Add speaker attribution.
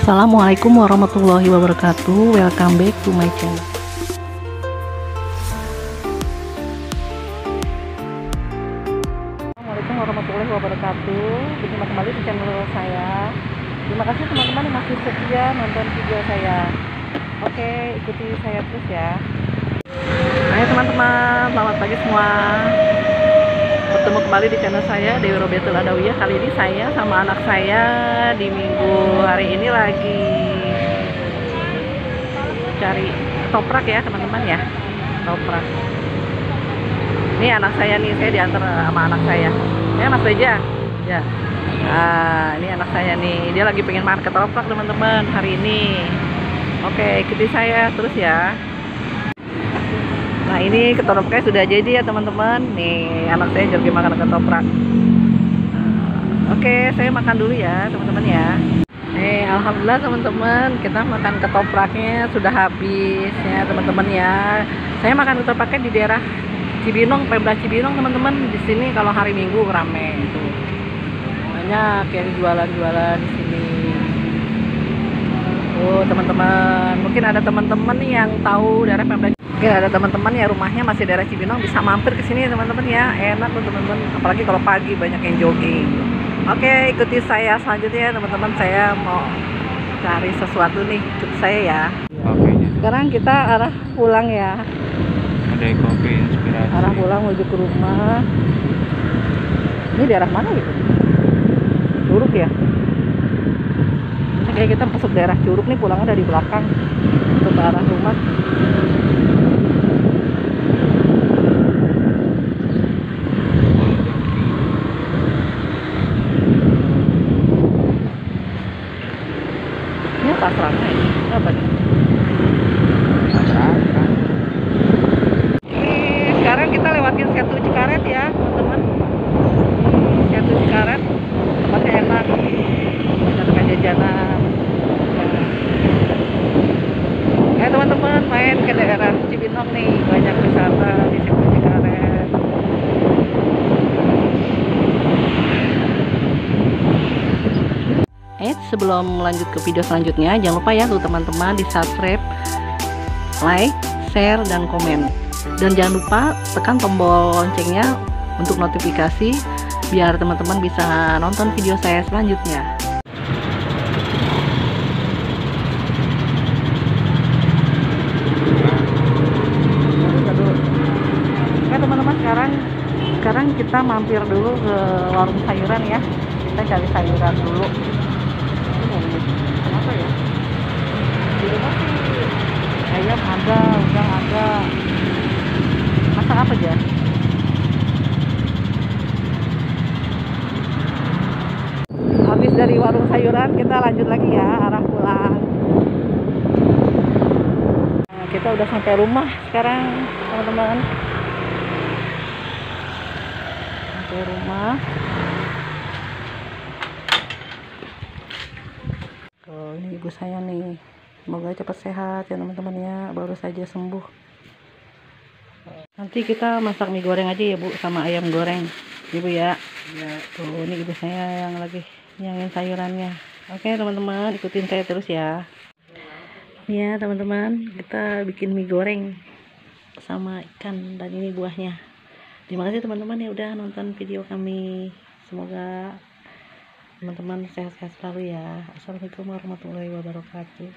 Speaker 1: Assalamualaikum warahmatullahi wabarakatuh. Welcome back to my channel. Assalamualaikum warahmatullahi wabarakatuh. Berjumpa kembali di channel saya. Terima kasih teman-teman yang masih setia nonton video saya. Oke, ikuti saya terus ya. Hai teman-teman, selamat pagi semua. Bertemu kembali di channel saya, Dewi Robiatul Adawiyah. Kali ini saya sama anak saya di minggu hari ini lagi cari ketoprak ya teman-teman ya. Ketoprak. Ini anak saya nih, saya diantar sama anak saya. Ya Mas Beja. Ya. Ini anak saya nih, dia lagi pengen makan ketoprak teman-teman hari ini. Oke, ikuti saya terus ya. Nah ini ketopraknya sudah jadi ya teman-teman. Nih anak saya lagi makan ketoprak. Oke, saya makan dulu ya teman-teman ya. Alhamdulillah teman-teman, kita makan ketopraknya sudah habis ya teman-teman ya. Saya makan ketopraknya di daerah Cibinong, Pemda Cibinong teman-teman. Di sini kalau hari Minggu rame itu. Banyak yang jualan-jualan di sini. Oh teman-teman, mungkin ada teman-teman nih yang tahu daerah Pemda. Mungkin ada teman-teman ya rumahnya masih daerah Cibinong, bisa mampir ke sini teman-teman ya. Enak tuh teman-teman, apalagi kalau pagi banyak yang jogging. Oke, ikuti saya selanjutnya teman-teman. Saya mau cari sesuatu nih, ikut saya ya. Sekarang kita arah pulang ya.
Speaker 2: Ada kopi inspirasi.
Speaker 1: Arah pulang menuju ke rumah. Ini daerah mana gitu? Curug ya. Ini kayak kita masuk daerah Curug nih, pulangnya dari belakang untuk ke arah rumah. Ini apa serangga ini? Apa nih? Sekarang kita lewatin Setu Cikaret ya teman-teman. Setu Cikaret tempatnya enak, banyak jajanan. Teman-teman main ke daerah Cibinong nih, banyak wisata di Setu Cikaret. Sebelum lanjut ke video selanjutnya, jangan lupa ya tuh teman-teman di subscribe, like, share, dan komen. Dan jangan lupa tekan tombol loncengnya untuk notifikasi biar teman-teman bisa nonton video saya selanjutnya. Oke teman-teman, sekarang kita mampir dulu ke warung sayuran ya. Kita cari sayuran dulu. Kenapa ya? Di rumah sih ayam ada, udang ada. Masak apa aja? Habis dari warung sayuran kita lanjut lagi ya arah pulang. Nah, kita udah sampai rumah sekarang teman-teman. Sampai rumah. Oh, ini ibu saya nih. Semoga cepat sehat ya teman-teman ya. Baru saja sembuh. Nanti kita masak mie goreng aja ya Bu, sama ayam goreng Ibu ya. Tuh ini ibu saya yang lagi nyangin sayurannya. Oke teman-teman, ikutin saya terus ya. Ya teman-teman, kita bikin mie goreng sama ikan, dan ini buahnya. Terima kasih teman-teman ya udah nonton video kami. Semoga teman-teman sehat-sehat selalu ya. Assalamualaikum warahmatullahi wabarakatuh.